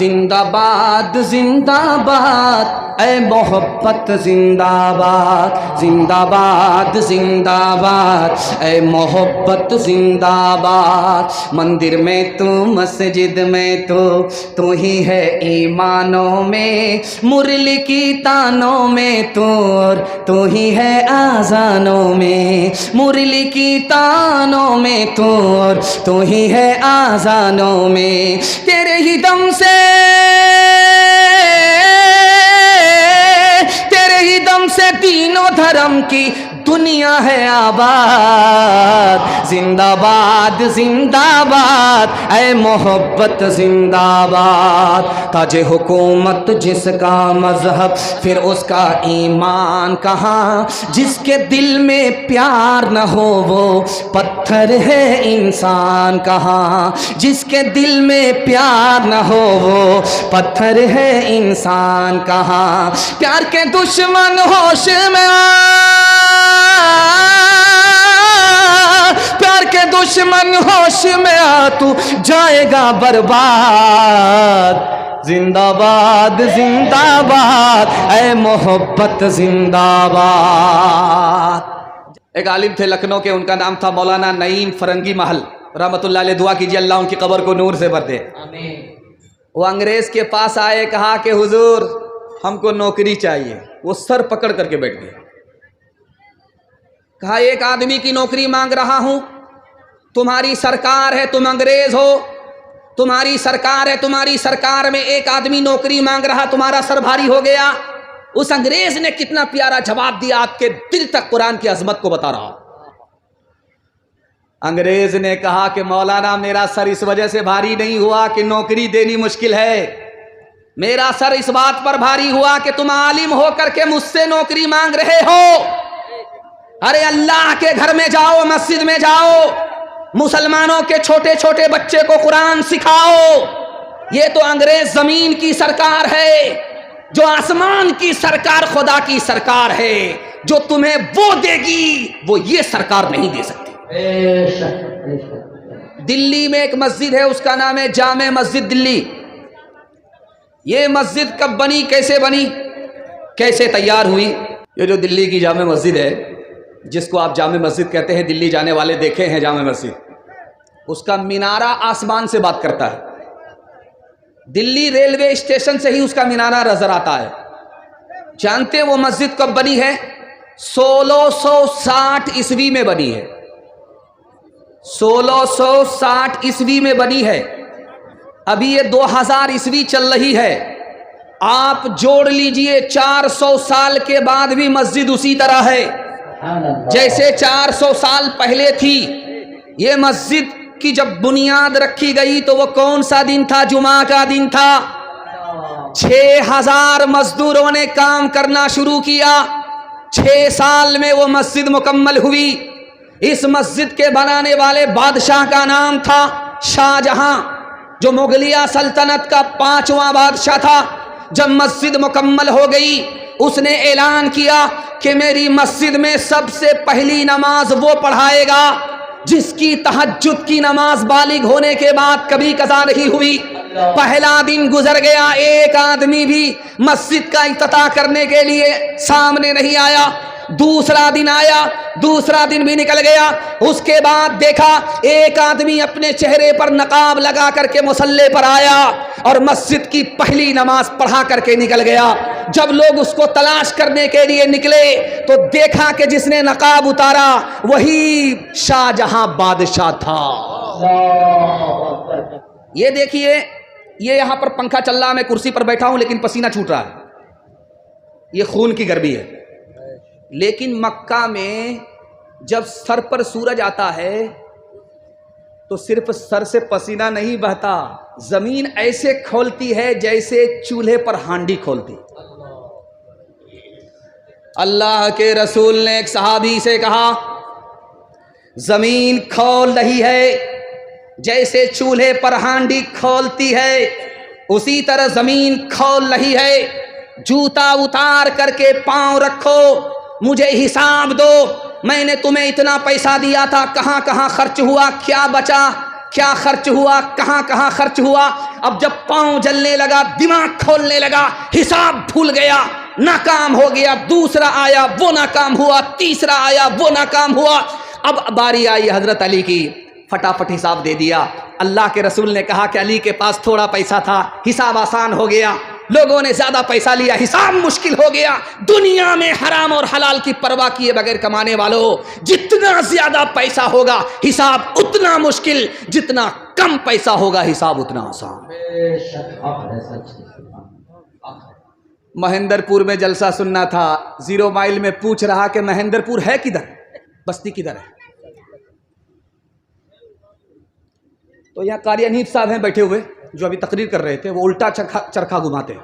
जिंदाबाद जिंदाबाद ऐ मोहब्बत जिंदाबाद, जिंदाबाद जिंदाबाद ऐ मोहब्बत जिंदाबाद। मंदिर में तू, मस्जिद में तू ही है ईमानों में, मुरली की तानों में तू ही है आज़ानों में, मुरली की तानों में तू ही है आज़ानों में। तेरे ही दम से दीनों धर्म की दुनिया है आबाद। जिंदाबाद जिंदाबाद ऐ मोहब्बत जिंदाबाद। ताजे हुकूमत जिसका मजहब फिर उसका ईमान कहाँ, जिसके दिल में प्यार न हो वो पत्थर है इंसान कहाँ, जिसके दिल में प्यार न हो वो पत्थर है इंसान कहाँ। प्यार के दुश्मन होश में प्यार के दुश्मन होश में आ, तू जाएगा बर्बाद। जिंदाबाद जिंदाबाद ऐ मोहब्बत जिंदाबाद। एक आलिम थे लखनऊ के, उनका नाम था मौलाना नईम फरंगी महल रहमतुल्लाह अलैह। दुआ कीजिए अल्लाह उनकी कब्र को नूर से भर दे, आमीन। वो अंग्रेज के पास आए, कहा कि हुजूर हमको नौकरी चाहिए। वो सर पकड़ करके बैठ गए। कहा एक आदमी की नौकरी मांग रहा हूं, तुम्हारी सरकार है, तुम अंग्रेज हो, तुम्हारी सरकार है, तुम्हारी सरकार में एक आदमी नौकरी मांग रहा, तुम्हारा सर भारी हो गया। उस अंग्रेज ने कितना प्यारा जवाब दिया, आपके दिल तक कुरान की अजमत को बता रहा। अंग्रेज ने कहा कि मौलाना मेरा सर इस वजह से भारी नहीं हुआ कि नौकरी देनी मुश्किल है, मेरा सर इस बात पर भारी हुआ कि तुम आलिम होकर के मुझसे नौकरी मांग रहे हो। अरे अल्लाह के घर में जाओ, मस्जिद में जाओ, मुसलमानों के छोटे छोटे बच्चे को कुरान सिखाओ। ये तो अंग्रेज जमीन की सरकार है, जो आसमान की सरकार खुदा की सरकार है, जो तुम्हें वो देगी वो ये सरकार नहीं दे सकती। दिल्ली में एक मस्जिद है, उसका नाम है जामे मस्जिद दिल्ली। ये मस्जिद कब बनी, कैसे बनी, कैसे तैयार हुई? ये जो दिल्ली की जामे मस्जिद है, जिसको आप जामे मस्जिद कहते हैं, दिल्ली जाने वाले देखे हैं जामे मस्जिद, उसका मीनारा आसमान से बात करता है। दिल्ली रेलवे स्टेशन से ही उसका मीनारा नजर आता है। जानते वो मस्जिद कब बनी है? 1660 ईस्वी में बनी है। 1660 ईस्वी में बनी है। अभी ये 2000 ईस्वी चल रही है। आप जोड़ लीजिए 400 साल के बाद भी मस्जिद उसी तरह है जैसे 400 साल पहले थी। ये मस्जिद की जब बुनियाद रखी गई तो वो कौन सा दिन था? जुमा का दिन था। 6000 मजदूरों ने काम करना शुरू किया। 6 साल में वो मस्जिद मुकम्मल हुई। इस मस्जिद के बनाने वाले बादशाह का नाम था शाहजहां, जो मुगलिया सल्तनत का 5वां बादशाह था। जब मस्जिद मुकम्मल हो गई, उसने ऐलान किया कि मेरी मस्जिद में सबसे पहली नमाज वो पढ़ाएगा जिसकी तहज्जुद की नमाज बालिग होने के बाद कभी कज़ा नहीं हुई। पहला दिन गुजर गया, एक आदमी भी मस्जिद का इफ्तिताह करने के लिए सामने नहीं आया। दूसरा दिन आया, दूसरा दिन भी निकल गया। उसके बाद देखा एक आदमी अपने चेहरे पर नकाब लगा करके मुसल्ले पर आया और मस्जिद की पहली नमाज पढ़ा करके निकल गया। जब लोग उसको तलाश करने के लिए निकले तो देखा कि जिसने नकाब उतारा वही शाहजहां बादशाह था। ये देखिए, ये यहां पर पंखा चल रहा है, मैं कुर्सी पर बैठा हूं लेकिन पसीना छूट रहा है, ये खून की गर्मी है। लेकिन मक्का में जब सर पर सूरज आता है तो सिर्फ सर से पसीना नहीं बहता, जमीन ऐसे खोलती है जैसे चूल्हे पर हांडी खोलती। अल्लाह के रसूल ने एक सहाबी से कहा, जमीन खोल रही है जैसे चूल्हे पर हांडी खोलती है, उसी तरह जमीन खोल रही है। जूता उतार करके पांव रखो, मुझे हिसाब दो। मैंने तुम्हें इतना पैसा दिया था, कहां कहां खर्च हुआ, क्या बचा, क्या खर्च हुआ, कहाँ कहाँ खर्च हुआ। अब जब पाँव जलने लगा, दिमाग खोलने लगा, हिसाब भूल गया, नाकाम हो गया। दूसरा आया, वो नाकाम हुआ, तीसरा आया, वो नाकाम हुआ। अब बारी आई हजरत अली की, फटाफट हिसाब दे दिया। अल्लाह के रसूल ने कहा कि अली के पास थोड़ा पैसा था, हिसाब आसान हो गया। लोगों ने ज्यादा पैसा लिया, हिसाब मुश्किल हो गया। दुनिया में हराम और हलाल की परवाह किए बगैर कमाने वालों, जितना ज्यादा पैसा होगा हिसाब उतना मुश्किल, जितना कम पैसा होगा हिसाब उतना आसान। महेंद्रपुर में जलसा सुनना था, 0 माइल में पूछ रहा कि महेंद्रपुर है किधर, बस्ती किधर है। तो यहाँ कारी हनीफ साहब हैं बैठे हुए, जो अभी तकरीर कर रहे थे, वो उल्टा चरखा घुमाते।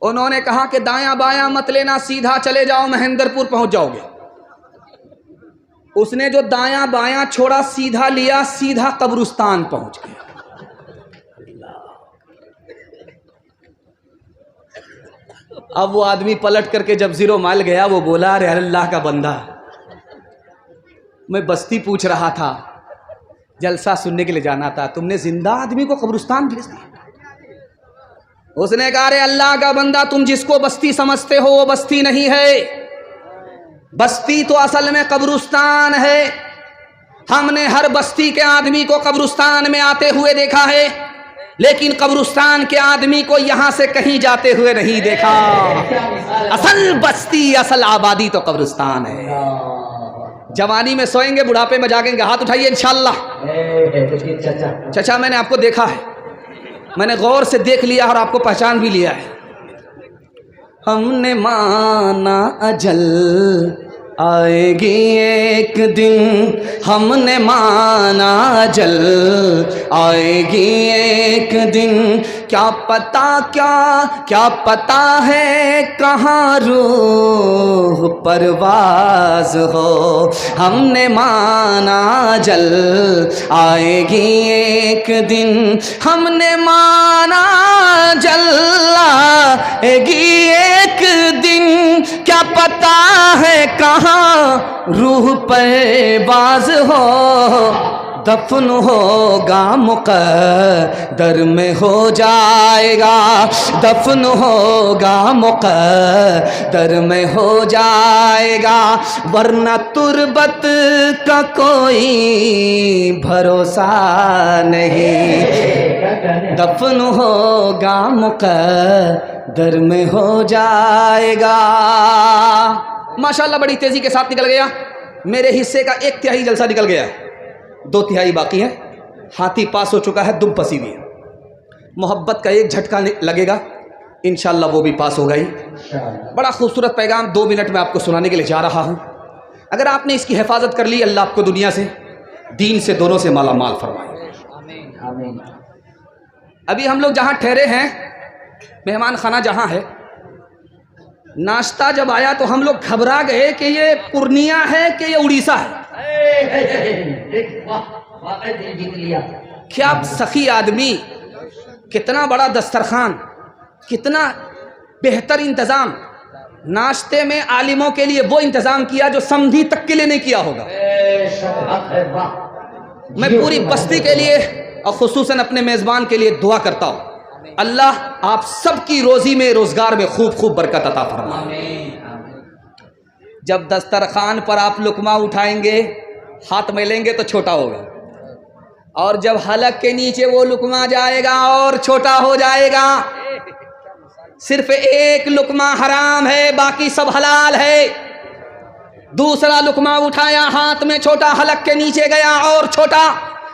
उन्होंने कहा कि दायां बायां मत लेना, सीधा चले जाओ, महेंद्रपुर पहुंच जाओगे। उसने जो दायां बायां छोड़ा, सीधा लिया, सीधा कब्रिस्तान पहुंच गया। अब वो आदमी पलट करके जब 0 माइल गया, वो बोला, अरे अल्लाह का बंदा, मैं बस्ती पूछ रहा था, जलसा सुनने के लिए जाना था, तुमने जिंदा आदमी को कब्रिस्तान भेज दिया। उसने कहा, अरे अल्लाह का बंदा, तुम जिसको बस्ती समझते हो वो बस्ती नहीं है, बस्ती तो असल में कब्रिस्तान है। हमने हर बस्ती के आदमी को कब्रिस्तान में आते हुए देखा है, लेकिन कब्रिस्तान के आदमी को यहां से कहीं जाते हुए नहीं देखा। असल बस्ती, असल आबादी तो कब्रिस्तान है। जवानी में सोएंगे, बुढ़ापे में जागेंगे। हाथ उठाइए इंशाल्लाह। चाचा मैंने आपको देखा है, मैंने गौर से देख लिया और आपको पहचान भी लिया है। हमने माना अजल आएगी एक दिन, हमने माना अजल आएगी एक दिन, क्या पता है कहाँ रूह परवाज हो। हमने माना अजल आएगी एक दिन, हमने माना अजल आएगी एक दिन, क्या पता है कहाँ रूह परवाज हो। दफन होगा मुक़द्दर में हो जाएगा, दफन होगा मुक़द्दर में हो जाएगा, वरना तुरबत का कोई भरोसा नहीं। दफन होगा मुक़द्दर में हो जाएगा। माशाल्लाह बड़ी तेजी के साथ निकल गया। मेरे हिस्से का 1/3 जलसा निकल गया है, 2/3 बाकी है। हाथी पास हो चुका है, दुम पसी हुई है। मोहब्बत का एक झटका लगेगा, इंशाल्लाह वो भी पास होगा ही। बड़ा खूबसूरत पैगाम 2 मिनट में आपको सुनाने के लिए जा रहा हूँ। अगर आपने इसकी हिफाजत कर ली, अल्लाह आपको दुनिया से, दीन से, दोनों से माला माल फरमाए। अभी हम लोग जहाँ ठहरे हैं, मेहमान खाना जहाँ है, नाश्ता जब आया तो हम लोग घबरा गए कि ये पूर्णिया है कि ये उड़ीसा है। क्या सखी आदमी, कितना बड़ा दस्तरखान, कितना बेहतर इंतजाम। नाश्ते में आलिमों के लिए वो इंतजाम किया जो समधी तक के लिए नहीं किया होगा। मैं पूरी बस्ती के लिए और खुसूसन अपने मेजबान के लिए दुआ करता हूँ, अल्लाह आप सबकी रोजी में, रोजगार में खूब खूब बरकत अता फरमाए। जब दस्तरखान पर आप लुकमा उठाएंगे, हाथ मिलेंगे तो छोटा होगा, और जब हलक के नीचे वो लुकमा जाएगा और छोटा हो जाएगा। सिर्फ एक लुकमा हराम है, बाकी सब हलाल है। दूसरा लुकमा उठाया, हाथ में छोटा, हलक के नीचे गया और छोटा।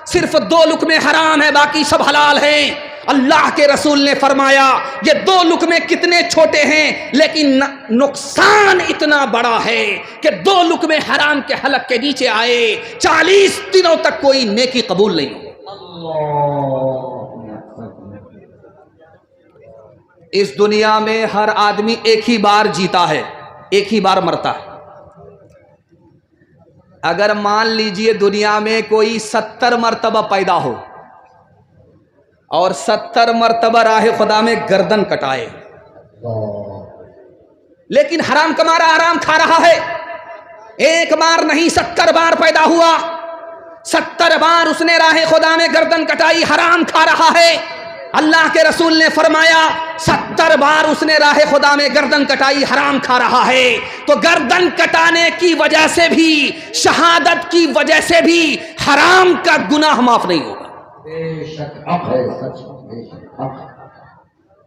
सिर्फ 2 लुकमे हराम है, बाकी सब हलाल हैं। अल्लाह के रसूल ने फरमाया, ये 2 लुकमे कितने छोटे हैं, लेकिन नुकसान इतना बड़ा है कि 2 लुकमे हराम के हलक के नीचे आए, 40 दिनों तक कोई नेकी कबूल नहीं हो। इस दुनिया में हर आदमी एक ही बार जीता है, एक ही बार मरता है। अगर मान लीजिए दुनिया में कोई 70 मरतबा पैदा हो और 70 मरतबा राह खुदा में गर्दन कटाए, लेकिन हराम कमा रहा, हराम खा रहा है, एक बार नहीं 70 बार पैदा हुआ, 70 बार उसने राह खुदा में गर्दन कटाई, हराम खा रहा है। अल्लाह के रसूल ने फरमाया 70 बार उसने राह खुदा में गर्दन कटाई, हराम खा रहा है। तो गर्दन कटाने की वजह से भी, शहादत की वजह से भी हराम का गुनाह माफ नहीं होगा।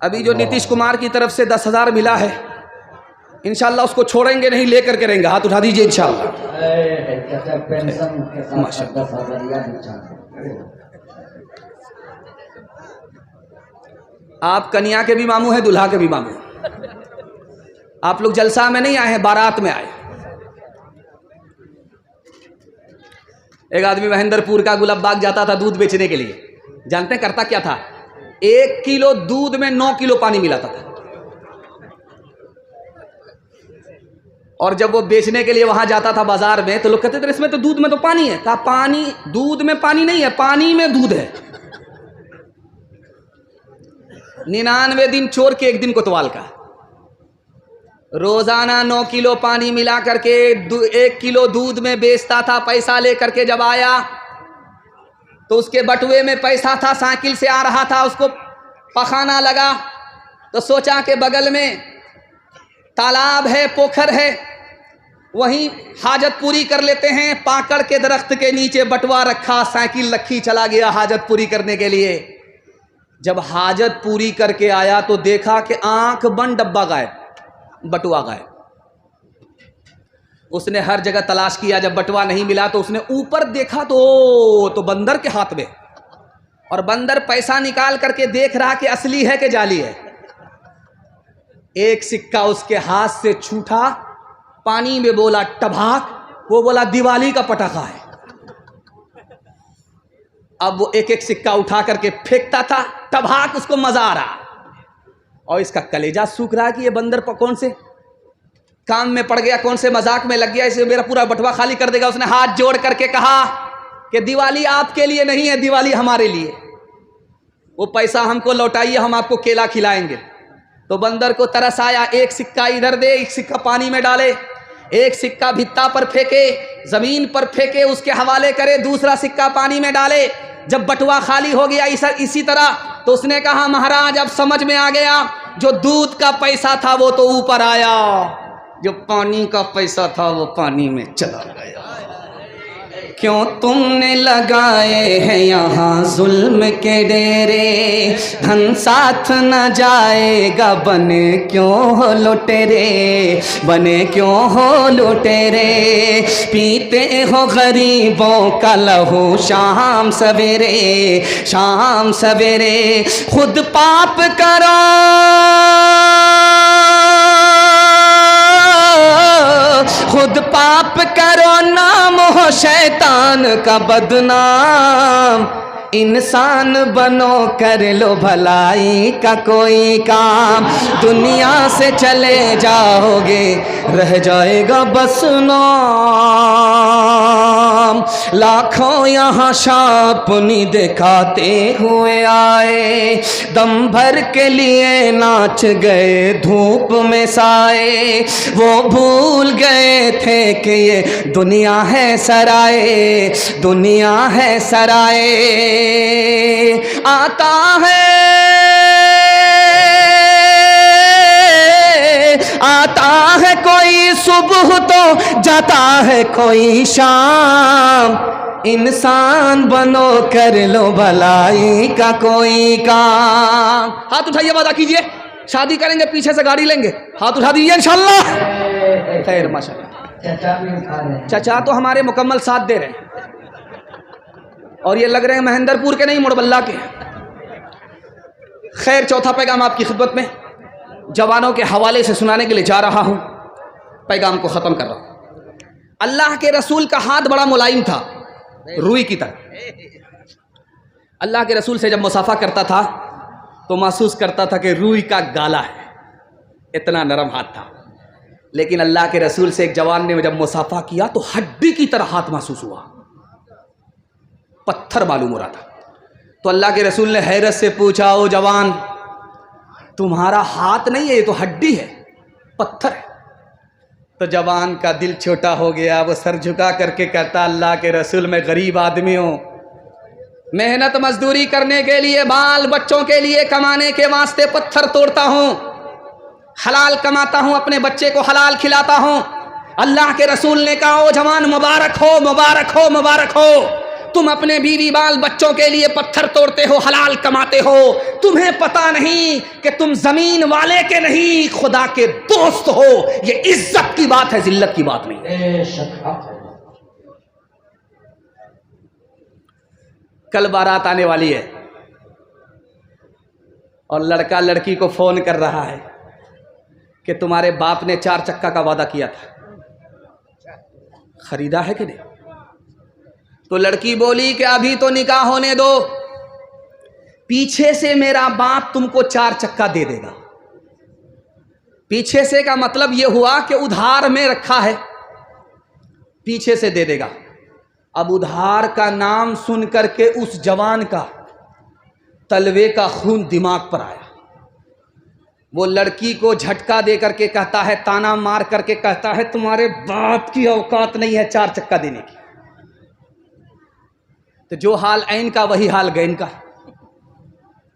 अभी जो नीतीश कुमार की तरफ से 10,000 मिला है, इंशाल्लाह उसको छोड़ेंगे नहीं, लेकर के रहेंगे। हाथ उठा दीजिए इंशाल्लाह। आप कन्या के भी मामू हैं, दुल्हा के भी मामू। आप लोग जलसा में नहीं आए हैं, बारात में आए। एक आदमी महेंद्रपुर का गुलाबबाग जाता था दूध बेचने के लिए। जानते हैं करता क्या था? 1 किलो दूध में 9 किलो पानी मिलाता था। और जब वो बेचने के लिए वहां जाता था बाजार में, तो लोग कहते थे इसमें तो दूध में तो पानी है। कहा पानी, दूध में पानी नहीं है, पानी में दूध है। 99 दिन चोर के 1 दिन कोतवाल का। रोजाना 9 किलो पानी मिला करके 1 किलो दूध में बेचता था। पैसा लेकर के जब आया तो उसके बटुए में पैसा था, साइकिल से आ रहा था, उसको पखाना लगा तो सोचा कि बगल में तालाब है, पोखर है, वहीं हाजत पूरी कर लेते हैं। पाकड़ के दरख्त के नीचे बटुआ रखा, साइकिल रखी, चला गया हाजत पूरी करने के लिए। जब हाजत पूरी करके आया तो देखा कि आंख बंद, डब्बा गायब, बटुआ गायब। उसने हर जगह तलाश किया, जब बटुआ नहीं मिला तो उसने ऊपर देखा तो बंदर के हाथ में, और बंदर पैसा निकाल करके देख रहा कि असली है कि जाली है। एक सिक्का उसके हाथ से छूटा, पानी में बोला टभाक, वो बोला दिवाली का पटाखा है। अब वो एक एक सिक्का उठा करके फेंकता था, टभाक, उसको मजा आ रहा। और इसका कलेजा सूख रहा कि ये बंदर कौन से काम में पड़ गया, कौन से मजाक में लग गया, इसे मेरा पूरा बटुआ खाली कर देगा। उसने हाथ जोड़ करके कहा कि दिवाली आपके लिए नहीं है, दिवाली हमारे लिए। वो पैसा हमको लौटाइए, हम आपको केला खिलाएंगे। तो बंदर को तरस आया, एक सिक्का इधर दे, एक सिक्का पानी में डाले, एक सिक्का भित्ता पर फेंके, जमीन पर फेंके, उसके हवाले करे, दूसरा सिक्का पानी में डाले। जब बटुआ खाली हो गया इसी तरह, तो उसने कहा महाराज अब समझ में आ गया, जो दूध का पैसा था वो तो ऊपर आया, जो पानी का पैसा था वो पानी में चला गया। क्यों तुमने लगाए हैं यहाँ जुल्म के डेरे, धन साथ न जाएगा, बने क्यों हो लुटेरे, बने क्यों हो लुटेरे। पीते हो गरीबों का लहू शाम सवेरे, शाम सवेरे। खुद पाप करो, खुद पाप करो, नाम हो शैतान का बदनाम। इंसान बनो, कर लो भलाई का कोई काम। दुनिया से चले जाओगे, रह जाएगा बस नाम। लाखों यहाँ शापनी दिखाते हुए आए, दम भर के लिए नाच गए धूप में साए। वो भूल गए थे कि ये दुनिया है सराए, दुनिया है सराए। आता है, आता है कोई सुबह तो जाता है कोई शाम। इंसान बनो, कर लो भलाई का कोई काम। हाथ उठाइए, वादा कीजिए शादी करेंगे, पीछे से गाड़ी लेंगे। हाथ उठा दीजिए इंशाल्लाह। खैर माशाल्लाह, चाचा तो हमारे मुकम्मल साथ दे रहे हैं, और ये लग रहे हैं महेंद्रपुर के नहीं, मुड़बल्ला के। खैर, चौथा पैगाम आपकी खिदमत में जवानों के हवाले से सुनाने के लिए जा रहा हूं। पैगाम को ख़त्म कर रहा हूं। अल्लाह के रसूल का हाथ बड़ा मुलायम था, रुई की तरह। अल्लाह के रसूल से जब मुसाफा करता था तो महसूस करता था कि रुई का गाला है, इतना नरम हाथ था। लेकिन अल्लाह के रसूल से एक जवान ने जब मुसाफा किया तो हड्डी की तरह हाथ महसूस हुआ, पत्थर मालूम हो रहा था। तो अल्लाह के रसूल ने हैरत से पूछा, ओ जवान, तुम्हारा हाथ नहीं है, ये तो हड्डी है, पत्थर है। तो जवान का दिल छोटा हो गया। वो सर झुका करके कहता, अल्लाह के रसूल, मैं गरीब आदमी हूँ, मेहनत मजदूरी करने के लिए, बाल बच्चों के लिए कमाने के वास्ते पत्थर तोड़ता हूँ, हलाल कमाता हूँ, अपने बच्चे को हलाल खिलाता हूँ। अल्लाह के रसूल ने कहा, ओ जवान, मुबारक हो, मुबारक हो, मुबारक हो, तुम अपने बीवी बाल बच्चों के लिए पत्थर तोड़ते हो, हलाल कमाते हो। तुम्हें पता नहीं कि तुम जमीन वाले के नहीं, खुदा के दोस्त हो। ये इज्जत की बात है, जिल्लत की बात नहीं है। कल बारात आने वाली है और लड़का लड़की को फोन कर रहा है कि तुम्हारे बाप ने 4 चक्का का वादा किया था, खरीदा है कि नहीं? तो लड़की बोली कि अभी तो निकाह होने दो, पीछे से मेरा बाप तुमको 4 चक्का दे देगा। पीछे से का मतलब यह हुआ कि उधार में रखा है, पीछे से दे देगा। अब उधार का नाम सुन करके उस जवान का तलवे का खून दिमाग पर आया। वो लड़की को झटका दे करके कहता है, ताना मार करके कहता है, तुम्हारे बाप की औकात नहीं है 4 चक्का देने की। तो जो हाल ऐन का वही हाल गैन का।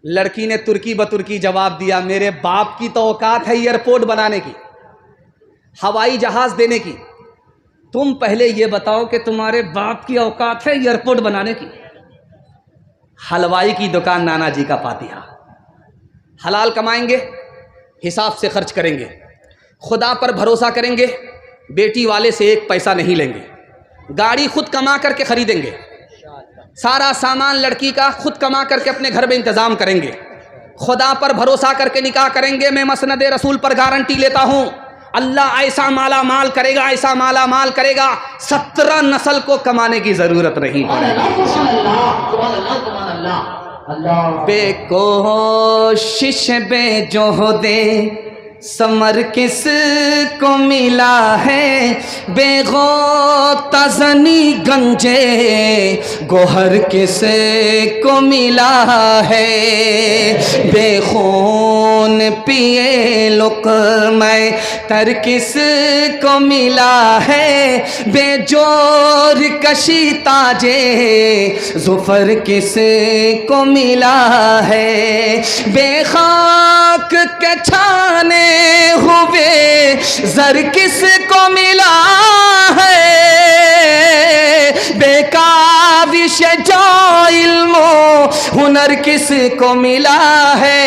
लड़की ने तुर्की बतुर्की जवाब दिया, मेरे बाप की तो औकात है एयरपोर्ट बनाने की, हवाई जहाज देने की। तुम पहले ये बताओ कि तुम्हारे बाप की औकात है एयरपोर्ट बनाने की? हलवाई की दुकान नाना जी का पातिहा। हलाल कमाएंगे, हिसाब से खर्च करेंगे, खुदा पर भरोसा करेंगे, बेटी वाले से 1 पैसा नहीं लेंगे, गाड़ी खुद कमा करके खरीदेंगे, सारा सामान लड़की का खुद कमा करके अपने घर में इंतजाम करेंगे, खुदा पर भरोसा करके निकाह करेंगे। मैं मसनद रसूल पर गारंटी लेता हूँ, अल्लाह ऐसा माला माल करेगा, ऐसा माला माल करेगा, 17 नस्ल को कमाने की जरूरत नहीं पड़ेगी। बेकोशिश बेजोहदे समर किस को मिला है, बेगोता ज़नी गंजे गोहर किस को मिला है, बेखून पिए लुक़्मे तर किस को मिला है, बेजोर कशी ताजे ज़ुफ़र किस को मिला है, बेखाक के छाने हुए ज़र किस को मिला है, बेकाविश जो इल्मो हुनर किस को मिला है,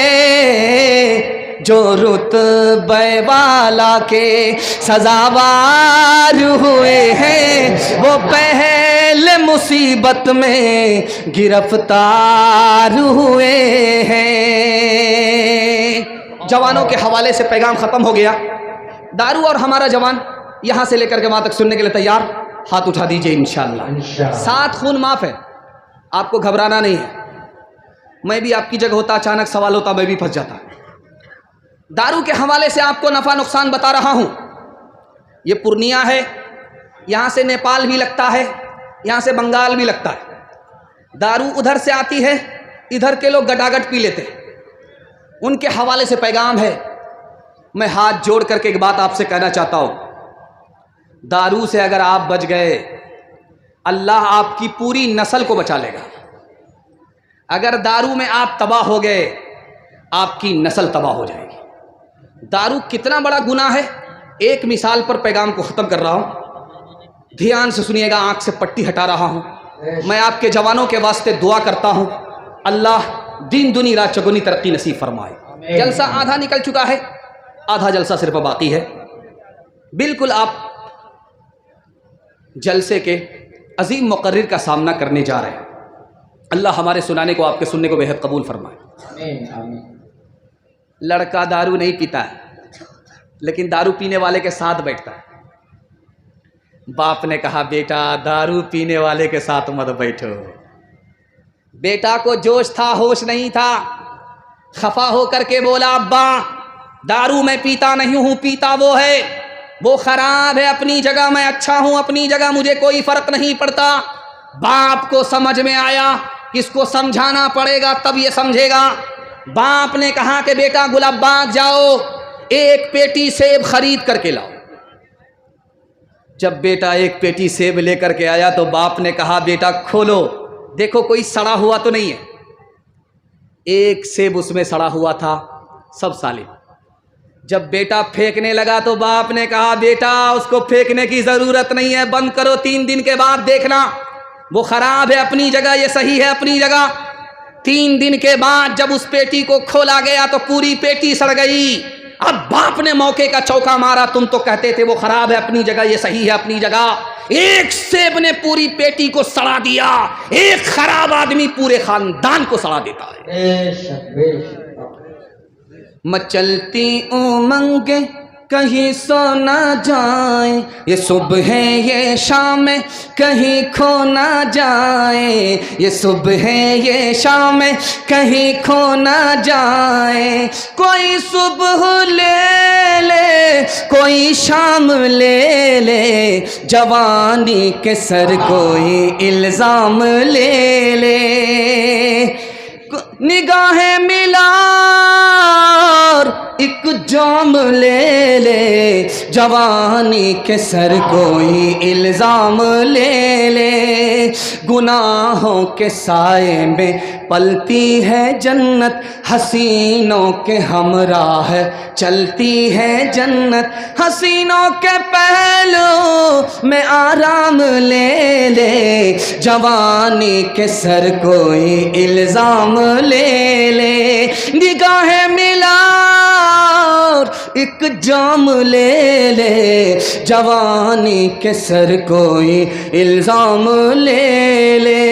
जो रुतबे वाला के सजावार हुए हैं, वो पहले मुसीबत में गिरफ्तार हुए हैं। जवानों के हवाले से पैगाम ख़त्म हो गया। दारू और हमारा जवान यहाँ से लेकर के वहाँ तक सुनने के लिए तैयार? हाथ उठा दीजिए इंशाअल्लाह। 7 खून माफ़ है, आपको घबराना नहीं है। मैं भी आपकी जगह होता, अचानक सवाल होता, मैं भी फंस जाता। दारू के हवाले से आपको नफ़ा नुकसान बता रहा हूँ। ये पूर्णिया है, यहाँ से नेपाल भी लगता है, यहाँ से बंगाल भी लगता है। दारू उधर से आती है, इधर के लोग गटागट पी लेते हैं। उनके हवाले से पैगाम है। मैं हाथ जोड़ करके एक बात आपसे कहना चाहता हूँ, दारू से अगर आप बच गए, अल्लाह आपकी पूरी नस्ल को बचा लेगा। अगर दारू में आप तबाह हो गए, आपकी नस्ल तबाह हो जाएगी। दारू कितना बड़ा गुनाह है, एक मिसाल पर पैगाम को ख़त्म कर रहा हूँ। ध्यान से सुनिएगा, आँख से पट्टी हटा रहा हूँ। मैं आपके जवानों के वास्ते दुआ करता हूँ, अल्लाह दिन दुनी रात चौगुनी तरक्की नसीब फरमाए। जलसा आधा निकल चुका है, आधा जलसा सिर्फ बाकी है। बिल्कुल आप जलसे के अजीम मुकर्रिर का सामना करने जा रहे हैं। अल्लाह हमारे सुनाने को, आपके सुनने को बेहद कबूल फरमाए। लड़का दारू नहीं पीता है, लेकिन दारू पीने वाले के साथ बैठता है। बाप ने कहा, बेटा दारू पीने वाले के साथ मत बैठो। बेटा को जोश था, होश नहीं था, खफा होकर के बोला, अब्बा दारू मैं पीता नहीं हूँ, पीता वो है, वो खराब है अपनी जगह, मैं अच्छा हूँ अपनी जगह, मुझे कोई फर्क नहीं पड़ता। बाप को समझ में आया, इसको समझाना पड़ेगा तब ये समझेगा। बाप ने कहा कि बेटा गुलाब बाग जाओ, 1 पेटी सेब खरीद करके लाओ। जब बेटा एक पेटी सेब लेकर के आया तो बाप ने कहा बेटा खोलो, देखो कोई सड़ा हुआ तो नहीं है। एक सेब उसमें सड़ा हुआ था, सब सालिम। जब बेटा फेंकने लगा तो बाप ने कहा बेटा उसको फेंकने की ज़रूरत नहीं है, बंद करो, 3 दिन के बाद देखना। वो ख़राब है अपनी जगह, ये सही है अपनी जगह। 3 दिन के बाद जब उस पेटी को खोला गया तो पूरी पेटी सड़ गई। अब बाप ने मौके का चौका मारा, तुम तो कहते थे वो ख़राब है अपनी जगह, ये सही है अपनी जगह। एक सेब ने पूरी पेटी को सड़ा दिया। एक खराब आदमी पूरे खानदान को सड़ा देता है। मचलती उमंग कहीं सो ना जाए, ये सुबह ये शाम कहीं खो ना जाए, ये सुबह ये शाम कहीं खो ना जाए। कोई सुबह ले ले कोई शाम ले ले, जवानी के सर कोई इल्ज़ाम ले ले। निगाहें मिला एक जाम ले ले, जवानी के सर कोई इल्ज़ाम ले ले। गुनाहों के साए में पलती है जन्नत, हसीनों के हमराह चलती है जन्नत। हसीनों के पहलू में आराम ले ले, जवानी के सर कोई इल्ज़ाम ले ले। निगाहें मिला एक जाम ले ले, जवानी के सर कोई इल्ज़ाम ले ले।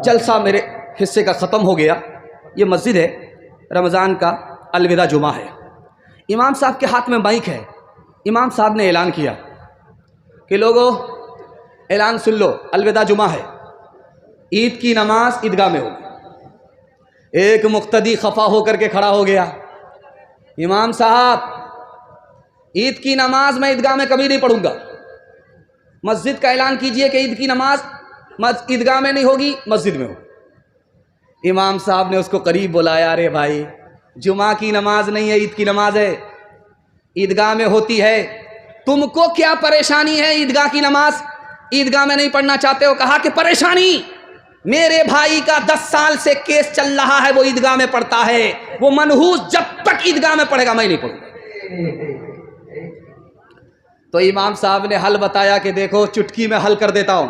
जलसा मेरे हिस्से का ख़त्म हो गया। ये मस्जिद है, रमज़ान का अलविदा जुमा है। इमाम साहब के हाथ में माइक है। इमाम साहब ने ऐलान किया कि लोगों ऐलान सुन लो, अलविदा जुमा है, ईद की नमाज ईदगाह में होगी। एक मुक्तदी खफा होकर के खड़ा हो गया, इमाम साहब ईद की नमाज मैं ईदगाह में कभी नहीं पढ़ूंगा। मस्जिद का ऐलान कीजिए कि ईद की नमाज ईदगाह में नहीं होगी, मस्जिद में हो। इमाम साहब ने उसको करीब बुलाया, अरे भाई जुमा की नमाज नहीं है, ईद की नमाज है, ईदगाह में होती है। तुमको क्या परेशानी है ईदगाह की नमाज ईदगाह में नहीं पढ़ना चाहते हो? कहा कि परेशानी मेरे भाई का 10 साल से केस चल रहा है, वो ईदगाह में पढ़ता है, वो मनहूस जब तक ईदगाह में पढ़ेगा मैं नहीं पढ़ूंगा। तो इमाम साहब ने हल बताया कि देखो चुटकी में हल कर देता हूं,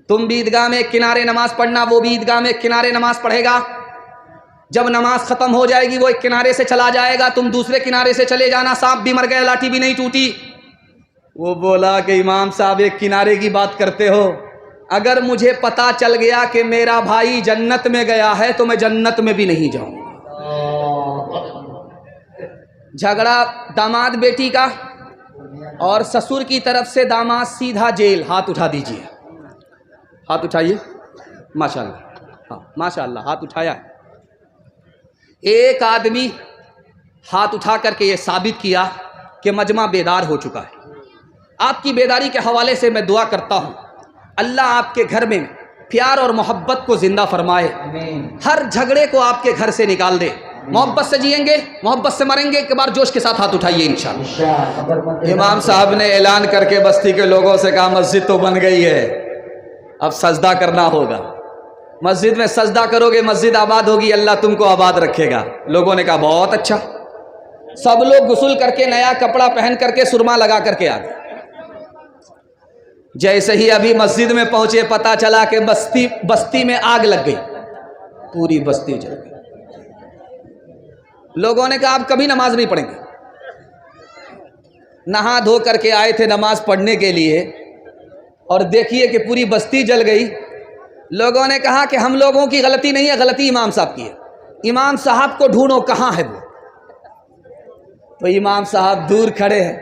तुम भी ईदगाह में किनारे नमाज पढ़ना, वो भी ईदगाह में किनारे नमाज पढ़ेगा। जब नमाज खत्म हो जाएगी वो एक किनारे से चला जाएगा, तुम दूसरे किनारे से चले जाना। सांप भी मर गया, लाठी भी नहीं टूटी। वो बोला कि इमाम साहब एक किनारे की बात करते हो, अगर मुझे पता चल गया कि मेरा भाई जन्नत में गया है तो मैं जन्नत में भी नहीं जाऊंगा। झगड़ा दामाद बेटी का और ससुर की तरफ से दामाद सीधा जेल। हाथ उठा दीजिए, हाथ उठाइए, माशाल्लाह, हाँ माशाल्लाह, हाथ उठाया है। एक आदमी हाथ उठा करके ये साबित किया कि मजमा बेदार हो चुका है। आपकी बेदारी के हवाले से मैं दुआ करता हूँ, अल्लाह आपके घर में प्यार और मोहब्बत को ज़िंदा फरमाए, हर झगड़े को आपके घर से निकाल दे। मोहब्बत से जिएंगे, मोहब्बत से मरेंगे। एक बार जोश के साथ हाथ उठाइए इंशाअल्लाह। इमाम साहब ने ऐलान करके बस्ती के लोगों से कहा मस्जिद तो बन गई है, अब सजदा करना होगा। मस्जिद में सजदा करोगे मस्जिद आबाद होगी, अल्लाह तुमको आबाद रखेगा। लोगों ने कहा बहुत अच्छा। सब लोग गुस्ल करके नया कपड़ा पहन करके सुरमा लगा करके आ गए। जैसे ही अभी मस्जिद में पहुंचे पता चला कि बस्ती में आग लग गई, पूरी बस्ती जल गई। लोगों ने कहा आप कभी नमाज नहीं पढ़ेंगे। नहा धो करके आए थे नमाज पढ़ने के लिए और देखिए कि पूरी बस्ती जल गई। लोगों ने कहा कि हम लोगों की गलती नहीं है, गलती इमाम साहब की है। इमाम साहब को ढूंढो, कहाँ है वो? तो इमाम साहब दूर खड़े हैं।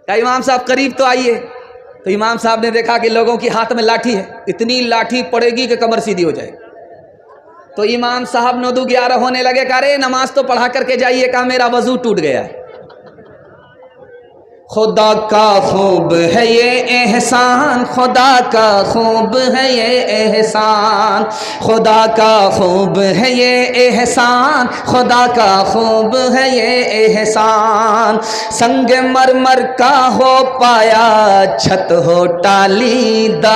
क्या इमाम साहब करीब तो आइए। तो इमाम साहब ने देखा कि लोगों की हाथ में लाठी है, इतनी लाठी पड़ेगी कि कमर सीधी हो जाएगी। तो इमाम साहब 9-11 होने लगे। कहा अरे नमाज तो पढ़ा करके जाइए। कहा मेरा वजू टूट गया है। खुदा का खूब है ये एहसान, खुदा का खूब है ये एहसान, खुदा का खूब है ये एहसान, खुदा का खूब है ये एहसान। संग मरमर का हो पाया छत हो टालीदार,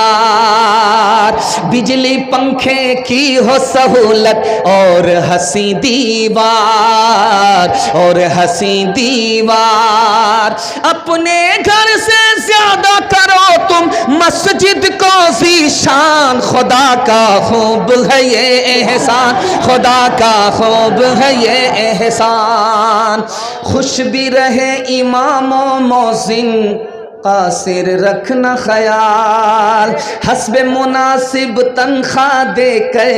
बिजली पंखे की हो सहूलत और हंसी दीवार, और हंसी दीवार। अपने घर से ज्यादा करो तुम मस्जिद को ज़ीशान, खुदा का खूब है ये एहसान, खुदा का खूब है ये एहसान। खुश भी रहे इमाम व मौज़िन कासिर रखना ख्याल, हस्बे मुनासिब तनख्वाह दे कर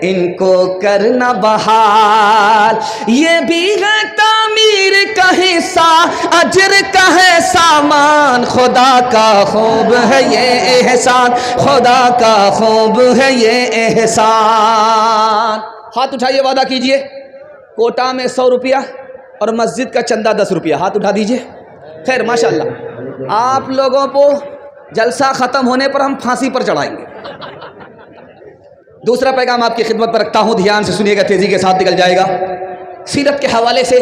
इनको करना बहाल। ये भी है तामीर का हिस्सा, अजर का है सामान, खुदा का खूब है ये एहसान, खुदा का खूब है ये एहसान। हाथ उठाइए, वादा कीजिए कोटा में 100 रुपया और मस्जिद का चंदा 10 रुपया। हाथ उठा दीजिए। खैर माशाल्लाह, आप लोगों को जलसा ख़त्म होने पर हम फांसी पर चढ़ाएंगे। दूसरा पैगाम आपकी खिदमत पर रखता हूँ, ध्यान से सुनिएगा, तेज़ी के साथ निकल जाएगा। सीरत के हवाले से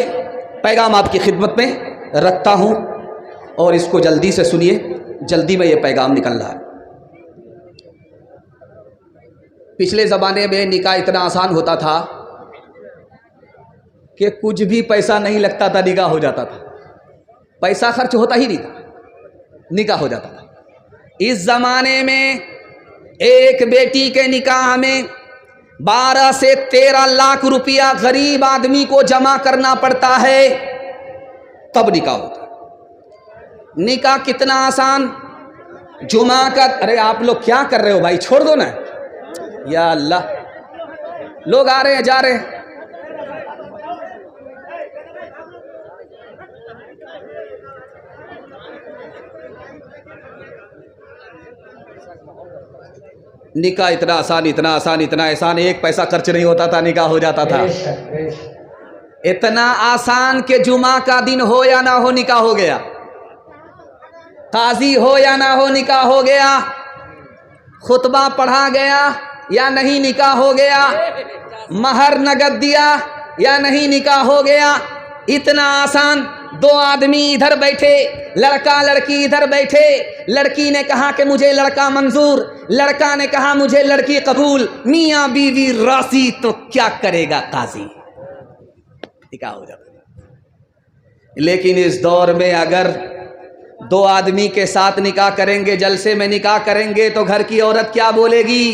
पैगाम आपकी खिदमत में रखता हूँ और इसको जल्दी से सुनिए, जल्दी में ये पैगाम निकल रहा है। पिछले ज़माने में निकाह इतना आसान होता था कि कुछ भी पैसा नहीं लगता था, निकाह हो जाता था। पैसा खर्च होता ही नहीं था, निकाह हो जाता था। इस ज़माने में एक बेटी के निकाह में 12 से 13 लाख रुपया गरीब आदमी को जमा करना पड़ता है, तब निकाह होता है। निकाह कितना आसान, जुमा का। अरे आप लोग क्या कर रहे हो भाई, छोड़ दो ना। या अल्लाह, लोग आ रहे हैं जा रहे हैं। निकाह इतना आसान, इतना आसान, इतना आसान, एक पैसा खर्च नहीं होता था, निकाह हो जाता था। इतना आसान कि जुमा का दिन हो या ना हो निकाह हो गया, काजी हो या ना हो निकाह हो गया, खुतबा पढ़ा गया या नहीं निकाह हो गया, महर नगद दिया या नहीं निकाह हो गया। इतना आसान। 2 आदमी इधर बैठे, लड़का लड़की इधर बैठे, लड़की ने कहा कि मुझे लड़का मंजूर, लड़का ने कहा मुझे लड़की कबूल, मियाँ बीवी राजी, तो क्या करेगा काजी, निकाह हो जाता। लेकिन इस दौर में अगर 2 आदमी के साथ निकाह करेंगे, जलसे में निकाह करेंगे, तो घर की औरत क्या बोलेगी,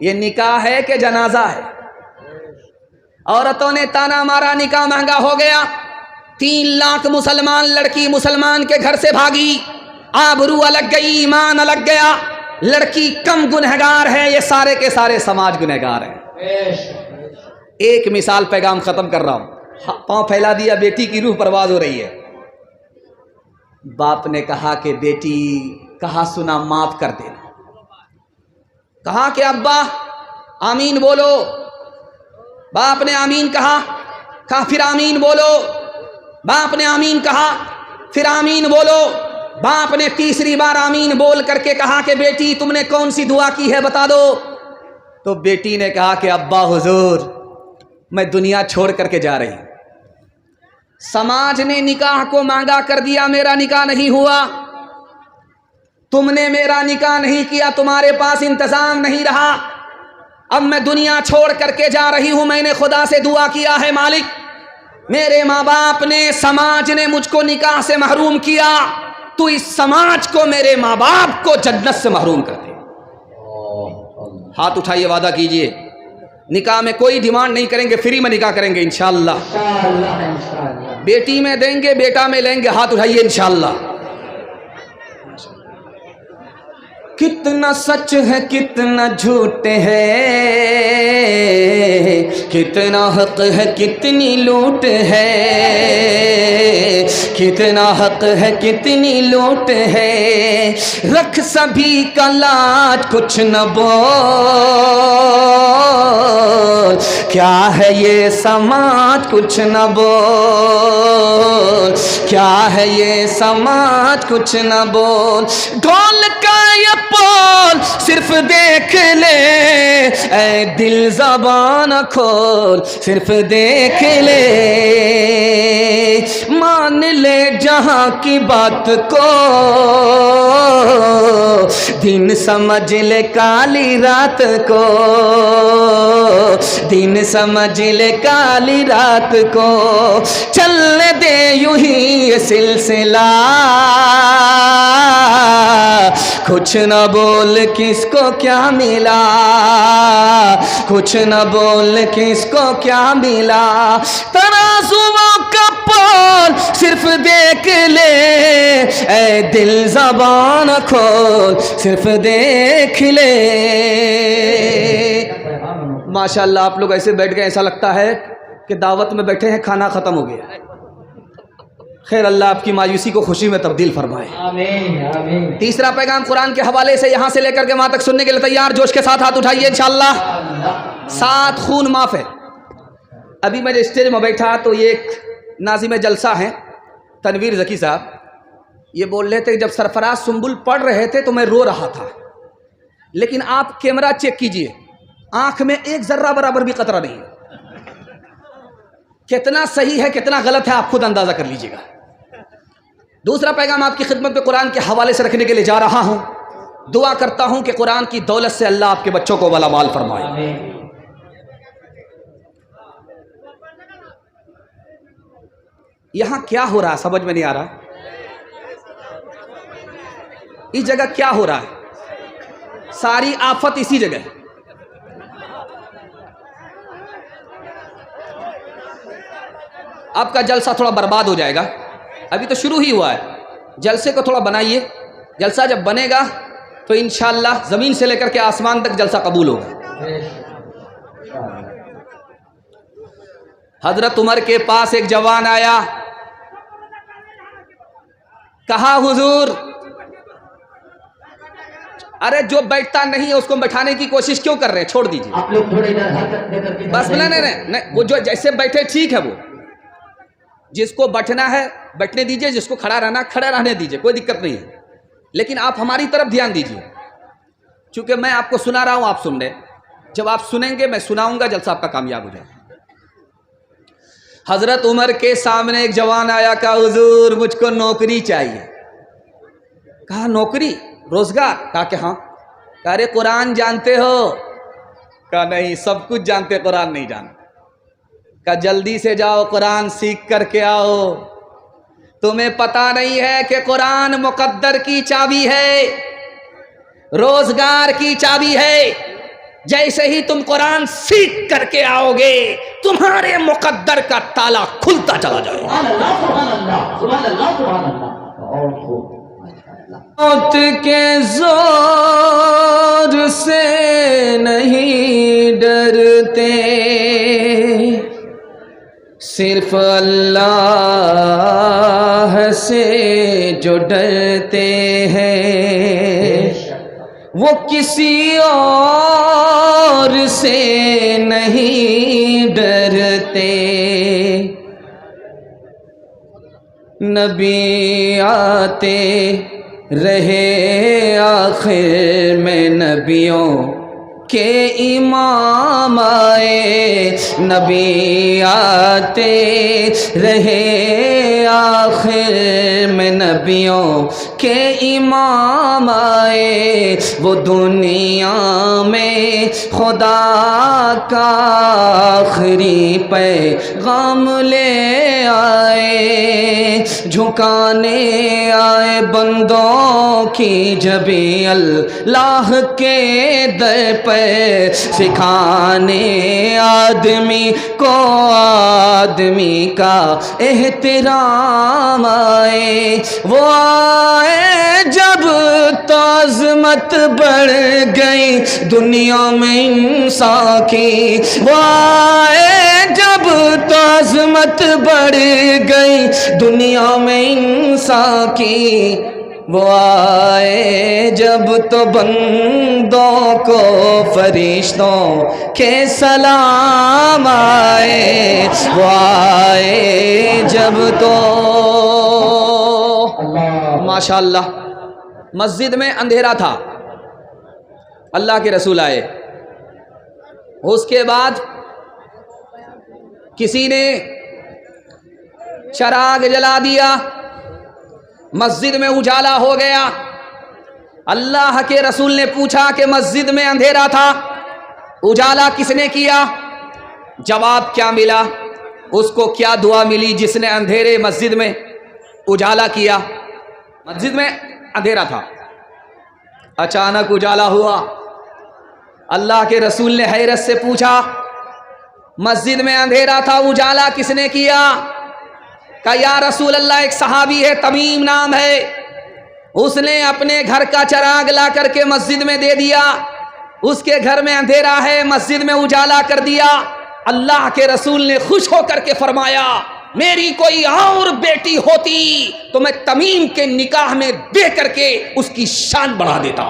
ये निकाह है कि जनाजा है। औरतों ने ताना मारा, निकाह महंगा हो गया। 3 लाख मुसलमान लड़की मुसलमान के घर से भागी, आबरू अलग गई, ईमान अलग गया। लड़की कम गुनहगार है, ये सारे के सारे समाज गुनहगार हैं। एक मिसाल, पैगाम खत्म कर रहा हूं। पांव फैला दिया, बेटी की रूह परवाज हो रही है। बाप ने कहा कि बेटी, कहा सुना माफ कर देना। कहा कि अब्बा आमीन बोलो। बाप ने आमीन कहा, फिर आमीन बोलो। बाप ने आमीन कहा, फिर आमीन बोलो। बाप ने तीसरी बार आमीन बोल करके कहा कि बेटी तुमने कौन सी दुआ की है बता दो। तो बेटी ने कहा कि अब्बा हुजूर, मैं दुनिया छोड़ करके जा रही हूं। समाज ने निकाह को मांगा कर दिया, मेरा निकाह नहीं हुआ। तुमने मेरा निकाह नहीं किया, तुम्हारे पास इंतजाम नहीं रहा। अब मैं दुनिया छोड़ करके जा रही हूं। मैंने खुदा से दुआ किया है, मालिक मेरे माँ बाप ने, समाज ने मुझको निकाह से महरूम किया, तू इस समाज को, मेरे माँ बाप को जन्नत से महरूम कर दे। हाथ उठाइए, वादा कीजिए, निकाह में कोई डिमांड नहीं करेंगे, फ्री में निकाह करेंगे इंशाअल्लाह। बेटी में देंगे, बेटा में लेंगे। हाथ उठाइए इंशाअल्लाह। कितना सच है कितना झूठ है, कितना हक है कितनी लूट है, कितना हक है कितनी लूट है। रख सभी का लाज कुछ न बोल, क्या है ये समाज कुछ न बोल, क्या है ये समाज कुछ न बोल, ढोल का ये बोल सिर्फ देख ले, ऐ दिल ज़बान खोल सिर्फ देख ले, मान ले जहां की बात को, दिन समझ ले काली रात को, दिन समझ ले काली रात को, चलने दे यूं ही ये सिलसिला, कुछ न बोल किसको क्या मिला, कुछ न बोल किसको क्या मिला, तराजुओं का पोल सिर्फ देख ले, ऐ दिल ज़बान खोल सिर्फ देख ले। माशाअल्लाह आप लोग ऐसे बैठ गए, ऐसा लगता है कि दावत में बैठे हैं, खाना ख़त्म हो गया। खैर अल्लाह आपकी मायूसी को खुशी में तब्दील फरमाए। आमीन आमीन। तीसरा पैगाम कुरान के हवाले से यहाँ से लेकर के वहाँ तक सुनने के लिए तैयार, जोश के साथ हाथ उठाइए इंशाअल्लाह। 7 खून माफ़ है। अभी मैं स्टेज में बैठा तो ये एक नाज़िम जलसा हैं तनवीर ज़की साहब, ये बोल रहे थे जब सरफराज सुंबुल पढ़ रहे थे तो मैं रो रहा था, लेकिन आप कैमरा चेक कीजिए, आंख में एक जर्रा बराबर भी कतरा नहीं है। कितना सही है कितना गलत है आप खुद अंदाजा कर लीजिएगा। दूसरा पैगाम आपकी खिदमत में कुरान के हवाले से रखने के लिए जा रहा हूं। दुआ करता हूं कि कुरान की दौलत से अल्लाह आपके बच्चों को वाला माल फरमाए। यहां क्या हो रहा है समझ में नहीं आ रहा, इस जगह क्या हो रहा है, सारी आफत इसी जगह है। आपका जलसा थोड़ा बर्बाद हो जाएगा, अभी तो शुरू ही हुआ है। जलसे को थोड़ा बनाइए, जलसा जब बनेगा तो इंशाअल्लाह ज़मीन से लेकर के आसमान तक जलसा कबूल होगा। हजरत उमर के पास एक जवान आया, कहा हुजूर, अरे जो बैठता नहीं है उसको बैठाने की कोशिश क्यों कर रहे हैं, छोड़ दीजिए आप लोग थोड़ी बस। नहीं, वो जो जैसे बैठे ठीक है, वो जिसको बैठना है बैठने दीजिए, जिसको खड़ा रहना खड़ा रहने दीजिए, कोई दिक्कत नहीं है, लेकिन आप हमारी तरफ ध्यान दीजिए। क्योंकि मैं आपको सुना रहा हूं, आप सुन रहे, जब आप सुनेंगे मैं सुनाऊंगा, जलसा आपका कामयाब हो जाएगा। हजरत उमर के सामने एक जवान आया, कहा हुजूर मुझको नौकरी चाहिए। कहा नौकरी, रोजगार? कहा कि हाँ। कहा अरे कुरान जानते हो? कहा नहीं, सब कुछ जानते, कुरान नहीं जानते। कहा जल्दी से जाओ कुरान सीख करके आओ, तुम्हें पता नहीं है कि कुरान मुकद्दर की चाबी है, रोजगार की चाबी है। जैसे ही तुम कुरान सीख करके आओगे तुम्हारे मुकद्दर का ताला खुलता चला जाएगा। मौत के जोर से नहीं डरते, सिर्फ अल्लाह से जो डरते हैं, वो किसी और से नहीं डरते। नबी आते रहे आखिर में नबियों के इमाम आए, नबी आते रहे आखिर में नबियों के इमाम आए। वो दुनिया में खुदा का आखिरी पैगाम ले आए, झुकाने आए बंदों की जबी अल्लाह के दर पे, सिखाने आदमी को आदमी का एहतराम आए। वो आए जब ताज़मत बढ़ गई दुनिया में इंसान की, वो आए जब ताज़मत बढ़ गई दुनिया में इंसान की। वो आए जब तो बंदों को फरिश्तों के सलाम आए, वो आए जब तो। माशाअल्लाह, मस्जिद में अंधेरा था, अल्लाह के रसूल आए। उसके बाद किसी ने चराग जला दिया, मस्जिद में उजाला हो गया। अल्लाह के रसूल ने पूछा कि मस्जिद में अंधेरा था, उजाला किसने किया? जवाब क्या मिला? उसको क्या दुआ मिली जिसने अंधेरे मस्जिद में उजाला किया? मस्जिद में अंधेरा था, अचानक उजाला हुआ। अल्लाह के रसूल ने हैरत से पूछा, मस्जिद में अंधेरा था, उजाला किसने किया? कहा या रसूल अल्लाह, एक सहाबी है, तमीम नाम है, उसने अपने घर का चराग ला करके मस्जिद में दे दिया, उसके घर में अंधेरा है, मस्जिद में उजाला कर दिया। अल्लाह के रसूल ने खुश होकर के फरमाया, मेरी कोई और बेटी होती तो मैं तमीम के निकाह में दे करके उसकी शान बढ़ा देता।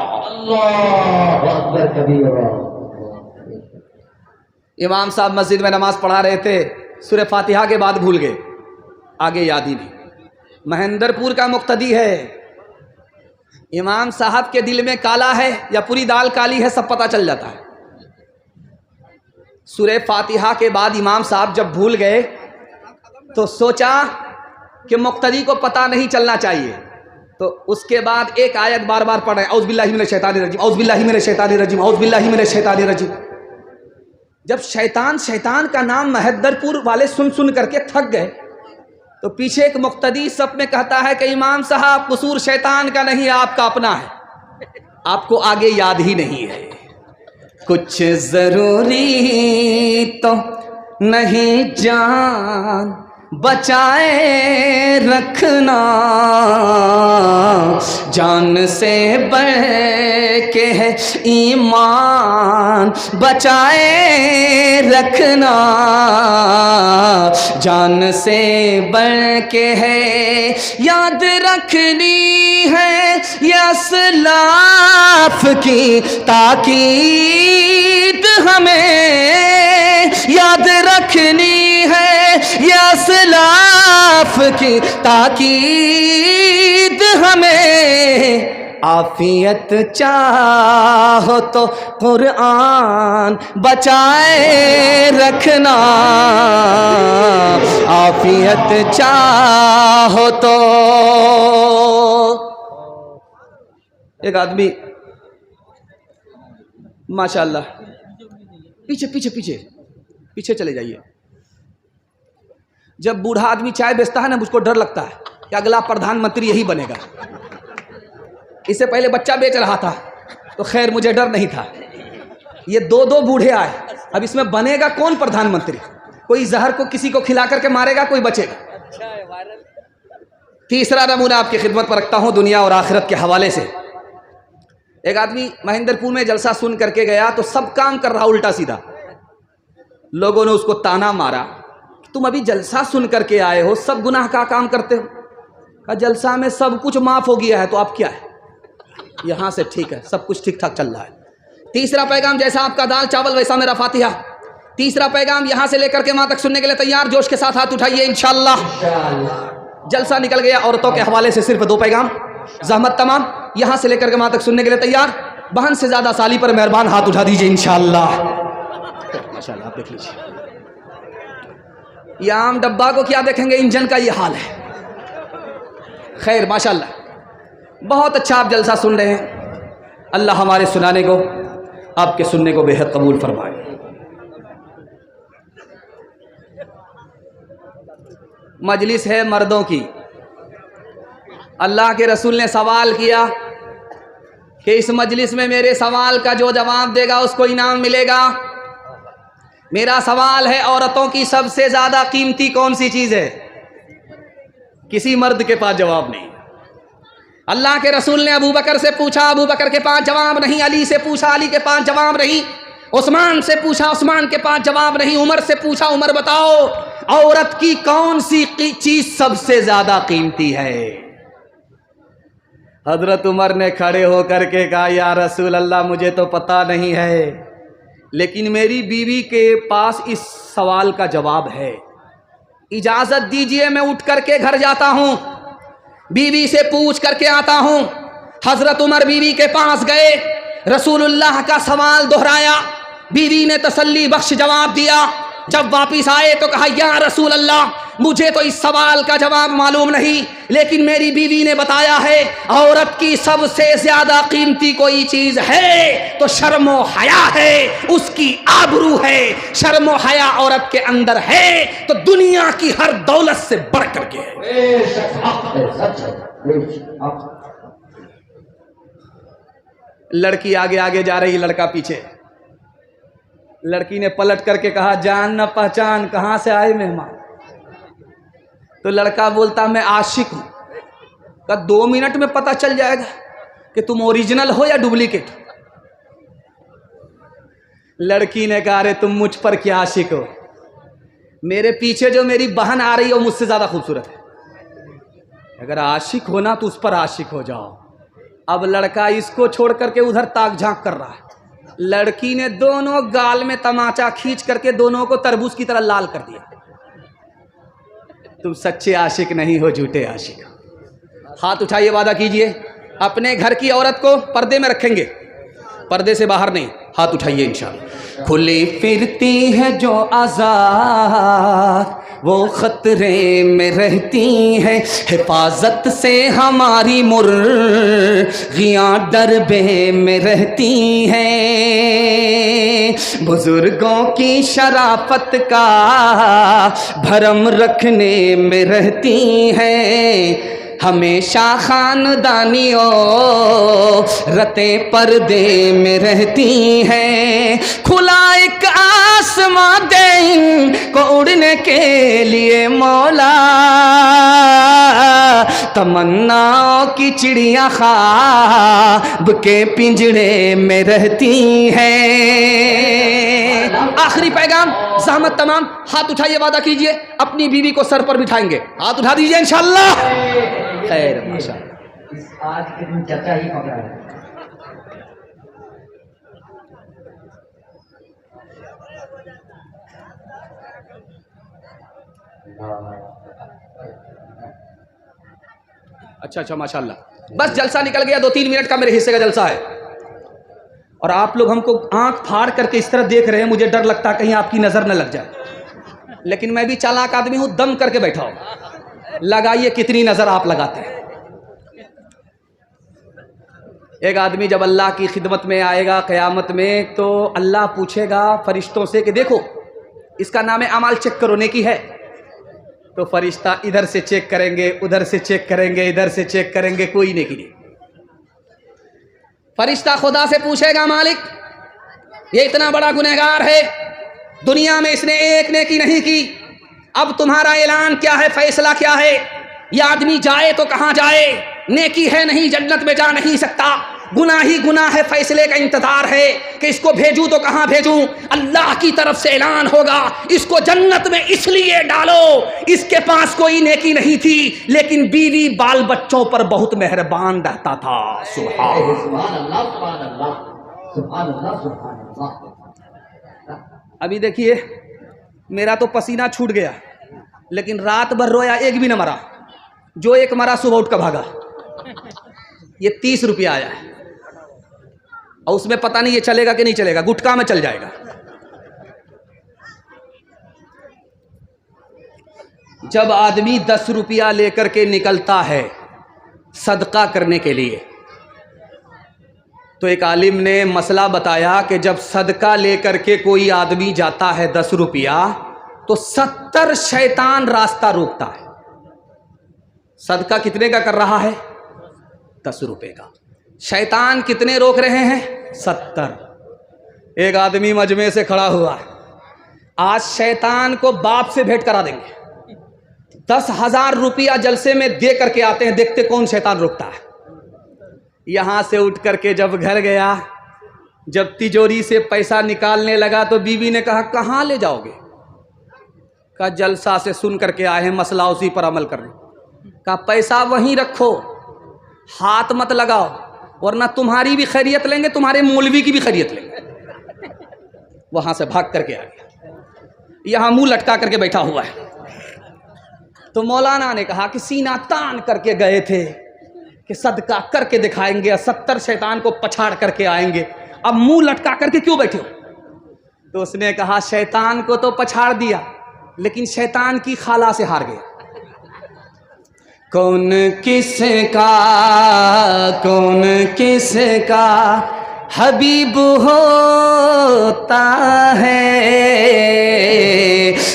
इमाम साहब मस्जिद में नमाज पढ़ा रहे थे, सूरह फातिहा के बाद भूल गए, आगे याद ही नहीं। महेंद्रपुर का मुक्तदी है, इमाम साहब के दिल में काला है या पूरी दाल काली है सब पता चल जाता है। सूरह फातिहा के बाद इमाम साहब जब भूल गए तो सोचा कि मुक्तदी को पता नहीं चलना चाहिए, तो उसके बाद एक आयत बार बार पढ़े, औज़ बिल्लाहि मिनश शैतानिर रजीम, औज़ बिल्लाहि मिनश शैतानिर रजीम, औज़ बिल्लाहि मिनश शैतानिर रजीम। जब शैतान का नाम महेंद्रपुर वाले सुन सुन करके थक गए तो पीछे एक मुक्तदी सब में कहता है कि इमाम साहब कसूर शैतान का नहीं, आपका अपना है, आपको आगे याद ही नहीं है। कुछ जरूरी तो नहीं जान बचाए रखना, जान से बढ़ के है ईमान बचाए रखना, जान से बढ़ के है याद रखनी है यसलाफ की ताकीद, हमें याद रखनी है यसलाफ की ताकीद, हमें आफियत चाहो तो कुरान बचाए रखना, आफियत चाहो तो। एक आदमी माशाअल्लाह, पीछे पीछे पीछे पीछे चले जाइए। जब बूढ़ा आदमी चाय बेचता है ना, मुझको डर लगता है कि अगला प्रधानमंत्री यही बनेगा। इससे पहले बच्चा बेच रहा था तो खैर मुझे डर नहीं था, ये दो दो बूढ़े आए, अब इसमें बनेगा कौन प्रधानमंत्री? कोई जहर को किसी को खिला करके मारेगा, कोई बचेगा। तीसरा नमूना आपकी खिदमत पर रखता हूं दुनिया और आखिरत के हवाले से। एक आदमी महेंद्रपुर में जलसा सुन करके गया तो सब काम कर रहा उल्टा सीधा। लोगों ने उसको ताना मारा, तुम अभी जलसा सुन करके आए हो, सब गुनाह का काम करते हो। कहा जलसा में सब कुछ माफ हो गया है तो आप क्या है, यहां से ठीक है, सब कुछ ठीक ठाक चल रहा है। तीसरा पैगाम, जैसा आपका दाल चावल वैसा मेरा फातिहा। तीसरा पैगाम यहां से लेकर के वहां तक सुनने के लिए तैयार? जोश के साथ हाथ उठाइए इंशाअल्लाह। जलसा निकल गया, औरतों के हवाले से सिर्फ 2 पैगाम, जहमत तमाम। यहां से लेकर के वहां तक सुनने के लिए तैयार? बहन से ज्यादा साली पर मेहरबान हाथ उठा दीजिए इंशाअल्लाह। माशाअल्लाह, आप देख लीजिए, ये आम डब्बा को क्या देखेंगे, इंजन का ये हाल है। खैर माशाअल्लाह, बहुत अच्छा आप जलसा सुन रहे हैं। अल्लाह हमारे सुनाने को, आपके सुनने को बेहद कबूल फरमाए। मजलिस है मर्दों की। अल्लाह के रसूल ने सवाल किया कि इस मजलिस में मेरे सवाल का जो जवाब देगा उसको इनाम मिलेगा। मेरा सवाल है, औरतों की सबसे ज्यादा कीमती कौन सी चीज है? किसी मर्द के पास जवाब नहीं। अल्लाह के रसूल ने अबू बकर से पूछा, अबू बकर के पास जवाब नहीं। अली से पूछा, अली के पास जवाब नहीं। उस्मान से पूछा, उस्मान के पास जवाब नहीं। उमर से पूछा, उमर बताओ औरत की कौन सी चीज सबसे ज्यादा कीमती है? हजरत उमर ने खड़े होकर के कहा, या रसूल अल्लाह, मुझे तो पता नहीं है, लेकिन मेरी बीवी के पास इस सवाल का जवाब है, इजाज़त दीजिए मैं उठ करके घर जाता हूँ, बीवी से पूछ करके आता हूँ। हजरत उमर बीवी के पास गए, रसूलुल्लाह का सवाल दोहराया, बीवी ने तसल्ली बख्श जवाब दिया। जब वापिस आए तो कहा, या रसूल अल्लाह, मुझे तो इस सवाल का जवाब मालूम नहीं, लेकिन मेरी बीवी ने बताया है औरत की सबसे ज्यादा कीमती कोई चीज है तो शर्मो हया है, उसकी आबरू है। शर्मो हया औरत के अंदर है तो दुनिया की हर दौलत से बढ़ करके है। लड़की आगे आगे जा रही, लड़का पीछे। लड़की ने पलट करके कहा, जान न पहचान, कहाँ से आए मेहमान? तो लड़का बोलता, मैं आशिक हूं। का 2 मिनट में पता चल जाएगा कि तुम ओरिजिनल हो या डुप्लीकेट। लड़की ने कहा, अरे तुम मुझ पर क्या आशिक हो, मेरे पीछे जो मेरी बहन आ रही है वो मुझसे ज्यादा खूबसूरत है। अगर आशिक हो ना तो उस पर आशिक हो जाओ। अब लड़का इसको छोड़ करके उधर ताक झांक कर रहा है। लड़की ने दोनों गाल में तमाचा खींच करके दोनों को तरबूज की तरह लाल कर दिया। तुम सच्चे आशिक नहीं हो, झूठे आशिक हो। हाथ उठाइए, वादा कीजिए अपने घर की औरत को पर्दे में रखेंगे, पर्दे से बाहर नहीं। हाथ उठाइए इंशाअल्लाह। खुली फिरती है जो आज़ाद वो खतरे में रहती है, हिफाजत से हमारी मुर्गियाँ डरबे में रहती हैं। बुजुर्गों की शराफत का भरम रखने में रहती हैं, हमेशा खानदानियों रते पर्दे में रहती हैं। खुला एक आसमां दे इनको उड़ने के लिए मौला, तमन्नाओं की चिड़िया ख्वाब के पिंजड़े में रहती हैं। आखिरी पैगाम, ज़हमत तमाम। हाथ उठाइए, वादा कीजिए अपनी बीवी को सर पर बिठाएंगे। हाथ उठा दीजिए इंशाअल्लाह। खैर, माशाअल्लाह। आज के दिन चर्चा ही पकड़ा है। अच्छा, माशाअल्लाह। बस जलसा निकल गया, 2-3 मिनट का मेरे हिस्से का जलसा है और आप लोग हमको आंख फाड़ करके इस तरह देख रहे हैं, मुझे डर लगता है कहीं आपकी नजर न लग जाए। लेकिन मैं भी चालाक आदमी हूं, दम करके बैठा हूं। लगाइए कितनी नजर आप लगाते हैं। एक आदमी जब अल्लाह की खिदमत में आएगा क़यामत में तो अल्लाह पूछेगा फरिश्तों से कि देखो इसका नाम है अमाल, चेक करो, नेकी है। तो फरिश्ता इधर से चेक करेंगे, उधर से चेक करेंगे, इधर से चेक करेंगे, कोई नेकी नहीं। फरिश्ता खुदा से पूछेगा, मालिक ये इतना बड़ा गुनहगार है, दुनिया में इसने एक नेकी नहीं की, अब तुम्हारा ऐलान क्या है, फैसला क्या है? ये आदमी जाए तो कहाँ जाए? नेकी है नहीं, जन्नत में जा नहीं सकता, गुनाह ही गुनाह है, फैसले का इंतजार है कि इसको भेजूं तो कहाँ भेजूं? अल्लाह की तरफ से ऐलान होगा, इसको जन्नत में इसलिए डालो, इसके पास कोई नेकी नहीं थी लेकिन बीवी बाल बच्चों पर बहुत मेहरबान रहता था। सुभान अल्लाह, सुभान अल्लाह, सुभान अल्लाह, सुभान अल्लाह। अभी देखिए मेरा तो पसीना छूट गया, लेकिन रात भर रोया, एक भी न मरा। जो एक मरा सुबह उठ कर भागा। ये 30 रुपया आया है और उसमें पता नहीं ये चलेगा कि नहीं चलेगा, गुटखा में चल जाएगा। जब आदमी 10 रुपया लेकर के निकलता है सदका करने के लिए, तो एक आलिम ने मसला बताया कि जब सदका लेकर के कोई आदमी जाता है 10 रुपया तो 70 शैतान रास्ता रोकता है। सदका कितने का कर रहा है? 10 रुपए का। शैतान कितने रोक रहे हैं? 70। एक आदमी मजमे से खड़ा हुआ, आज शैतान को बाप से भेंट करा देंगे। 10,000 रुपया जलसे में दे करके आते हैं, देखते कौन शैतान रोकता है। यहां से उठ करके जब घर गया, जब तिजोरी से पैसा निकालने लगा तो बीवी ने कहा, कहाँ ले जाओगे? कहा जलसा से सुन करके आए हैं, मसला उसी पर अमल करने। कहा पैसा वहीं रखो, हाथ मत लगाओ, वरना तुम्हारी भी खैरियत लेंगे, तुम्हारे मौलवी की भी खैरियत लेंगे। वहां से भाग करके आ गया, यहाँ मुंह लटका करके बैठा हुआ है। तो मौलाना ने कहा कि सीना तान करके गए थे कि सदका करके दिखाएंगे, 70 शैतान को पछाड़ करके आएंगे, अब मुंह लटका करके क्यों बैठे हो? तो उसने कहा शैतान को तो पछाड़ दिया, लेकिन शैतान की खाला से हार गया। कौन किसका हबीब होता है,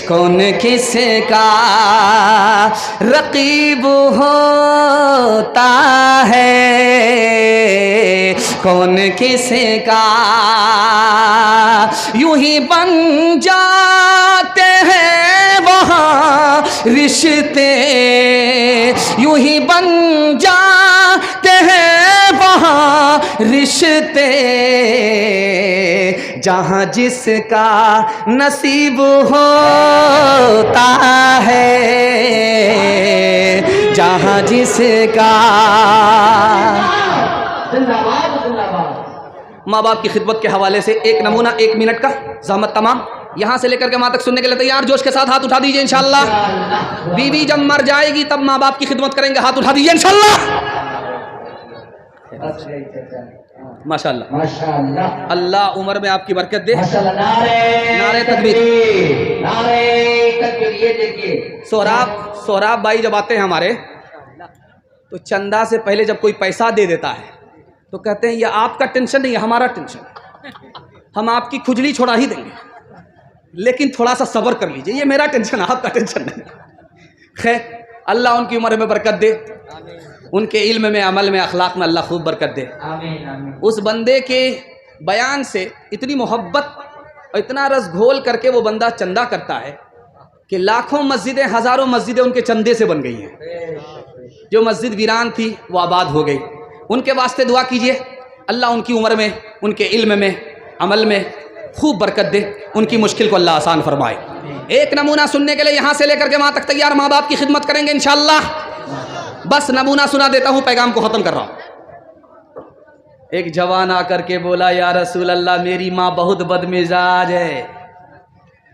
कौन किसका रकीब होता है, कौन किसका यूं ही बन जाते हैं वहाँ रिश्ते, यूं ही बन जाते हैं वहाँ रिश्ते, जहाँ जिसका नसीब होता है, जहाँ जिसका। माँ बाप की खिदमत के हवाले से एक नमूना 1 मिनट का, ज़हमत तमाम। यहाँ से लेकर के माँ तक सुनने के लिए तैयार? जोश के साथ हाथ उठा दीजिए इंशाअल्लाह। बीवी जब मर जाएगी तब माँ बाप की खिदमत करेंगे, हाथ उठा दीजिए इंशाअल्लाह। माशाअल्लाह माशाअल्लाह, अल्लाह उम्र में आपकी बरकत दे। नारे तकबीर, नारे तकबीर। ये देखिए सोहराब भाई जब आते हैं हमारे, तो चंदा से पहले जब कोई पैसा दे देता है तो कहते हैं ये आपका टेंशन नहीं है, हमारा टेंशन है, हम आपकी खुजली छोड़ा ही देंगे, लेकिन थोड़ा सा सब्र कर लीजिए, ये मेरा टेंशन है, आपका टेंशन नहीं। खैर, अल्लाह उनकी उम्र में बरकत दे, उनके इल्म में, अमल में, अखलाक में अल्लाह खूब बरकत दे। आमीन आमीन। उस बंदे के बयान से इतनी मोहब्बत और इतना रस घोल करके वो बंदा चंदा करता है कि लाखों मस्जिदें, हज़ारों मस्जिदें उनके चंदे से बन गई हैं। जो मस्जिद वीरान थी वो आबाद हो गई। उनके वास्ते दुआ कीजिए, अल्लाह उनकी उम्र में, उनके इल्म में, अमल में खूब बरकत दे, उनकी मुश्किल को अल्लाह आसान फरमाए। एक नमूना सुनने के लिए यहाँ से लेकर के वहाँ तक तैयार, माँ बाप की खिदमत करेंगे इंशाअल्लाह। बस नमूना सुना देता हूँ, पैगाम को ख़त्म कर रहा हूँ। एक जवान आकर के बोला, या रसूल अल्लाह, मेरी माँ बहुत बदमिजाज है।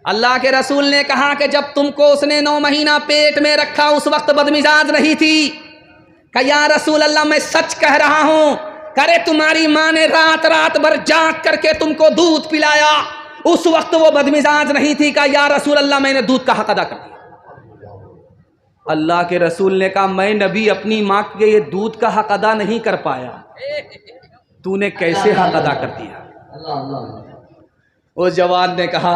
अल्लाह के रसूल ने कहा कि जब तुमको उसने 9 महीना पेट में रखा उस वक्त बदमिजाज नहीं थी। कहा या रसूल अल्लाह, मैं सच कह रहा हूँ। करे तुम्हारी माँ ने रात रात भर जाग करके तुमको दूध पिलाया, उस वक्त वो बदमिजाज नहीं थी। कहा या रसूल अल्लाह, मैंने दूध का हक अदा कर दिया। अल्लाह के रसूल ने कहा, मैं नबी अपनी माँ के ये दूध का हक अदा नहीं कर पाया, तूने कैसे हक अदा कर दिया? उस जवान ने कहा,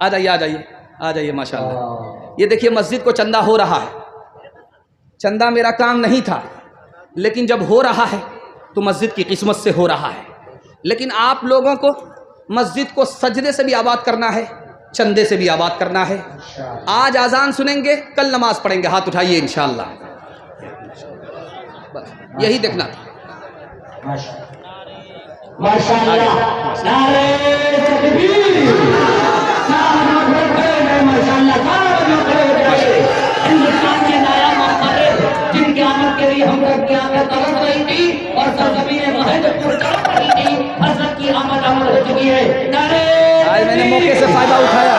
आ जाइए आ जाइए आ जाइए, माशाअल्लाह। ये देखिए मस्जिद को चंदा हो रहा है। चंदा मेरा काम नहीं था, लेकिन जब हो रहा है तो मस्जिद की किस्मत से हो रहा है। लेकिन आप लोगों को मस्जिद को सजदे से भी आबाद करना है, चंदे से भी आबाद करना है। आज आज़ान सुनेंगे, कल नमाज पढ़ेंगे, हाथ उठाइए इंशाअल्लाह। बस यही देखना था। जिनके आमद के लिए हम लोग की आमद तरस रही थी और सरजमीन महजपुर तरस रही थी, हज़रत की आमद हो चुकी है। आज मैंने मौके से फायदा उठाया।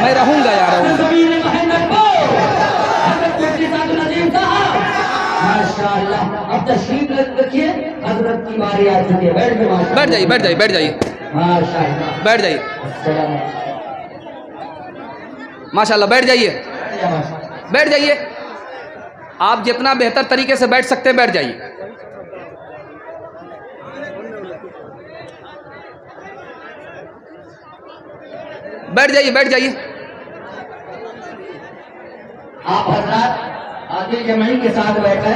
मैं रहूंगा यार, माशाअल्लाह। अब तशरीफ रखिए, हज़रत की बारी आ चुकी है। बैठ जाइए बैठ जाइए बैठ जाइए बैठ जाइए माशाअल्लाह, बैठ जाइए माशाअल्लाह, बैठ जाइए बैठ जाइए। आप जितना बेहतर तरीके से बैठ सकते हैं बैठ जाइए। बैठ जाइए बैठ जाइए। आप हजरात आगे जमाई के साथ बैठे,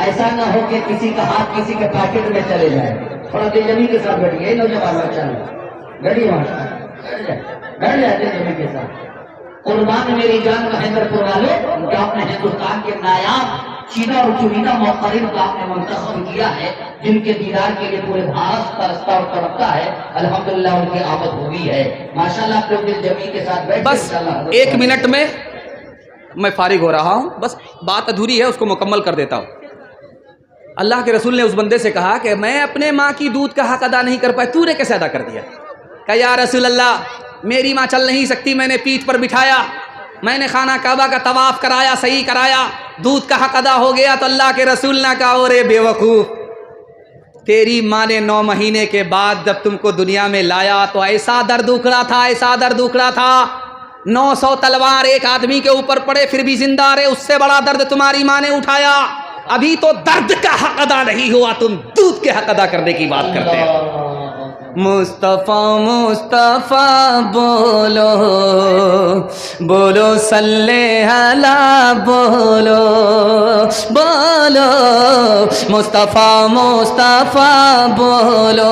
ऐसा ना हो कि किसी का हाथ किसी के पॉकेट में चले जाए। थोड़ा दिलजमी के साथ बैठिए, नौजवान बच्चा बैठिए, बैठ जाए दिलजमी के साथ। कुर्बान मेरी जान महेंद्रपुर वाले, जो आपने हिंदुस्तान के नायाब चीना और चुनीदा मोहतरीन को आपने मुंतखब किया है, जिनके दीदार के लिए पूरे भारत तरसता और तड़पता है। अल्हम्दुलिल्लाह उनकी आमद हुई है। माशाल्लाह आप लोग दिलजमी के साथ बैठ। बस 1 मिनट में मैं फारिग हो रहा हूँ, बस बात अधूरी है, उसको मुकम्मल कर देता हूँ। अल्लाह के रसूल ने उस बंदे से कहा कि मैं अपने माँ की दूध का हक अदा नहीं कर पाया, तूने कैसे अदा कर दिया? कहा या रसूल अल्लाह, मेरी माँ चल नहीं सकती, मैंने पीठ पर बिठाया, मैंने खाना काबा का तवाफ़ कराया, सही कराया, दूध का हक अदा हो गया। तो अल्लाह के रसूल ने कहा, ओरे बेवकूफ़, तेरी माँ ने 9 महीने के बाद जब तुमको दुनिया में लाया तो ऐसा दर्द उखड़ा था, ऐसा दर्द उखड़ा था, 900 तलवार एक आदमी के ऊपर पड़े फिर भी जिंदा रहे, उससे बड़ा दर्द तुम्हारी माँ ने उठाया। अभी तो दर्द का हक अदा नहीं हुआ, तुम दूध के हक अदा करने की बात करते हो। मुस्तफ़ा मुस्तफ़ा बोलो बोलो सल्ले अला बोलो बोलो, मुस्तफ़ा मुस्तफ़ा बोलो।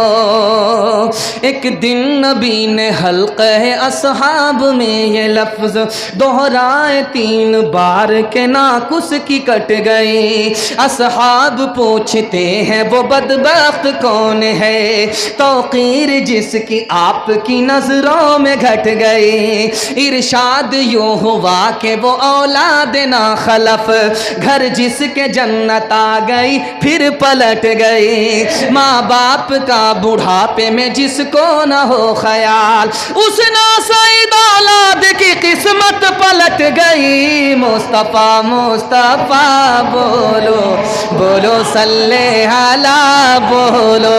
एक दिन नबी ने हल्क़े अस्हाब में ये लफ्ज़ दोहराए 3 बार के नाकुस की कट गई। अस्हाब पूछते हैं वो बदबख्त कौन है, तौक़ीर जिसकी आपकी नजरों में घट गई। इरशाद यूं हुआ कि वो औलाद ना खलफ, घर जिसके जन्नत आ गई फिर पलट गई। माँ बाप का बुढ़ापे में जिसको न हो ख्याल, उस नासईद औलाद की किस्मत पलट गई। मुस्तफ़ा मुस्तफ़ा बोलो बोलो सल्ले अला बोलो।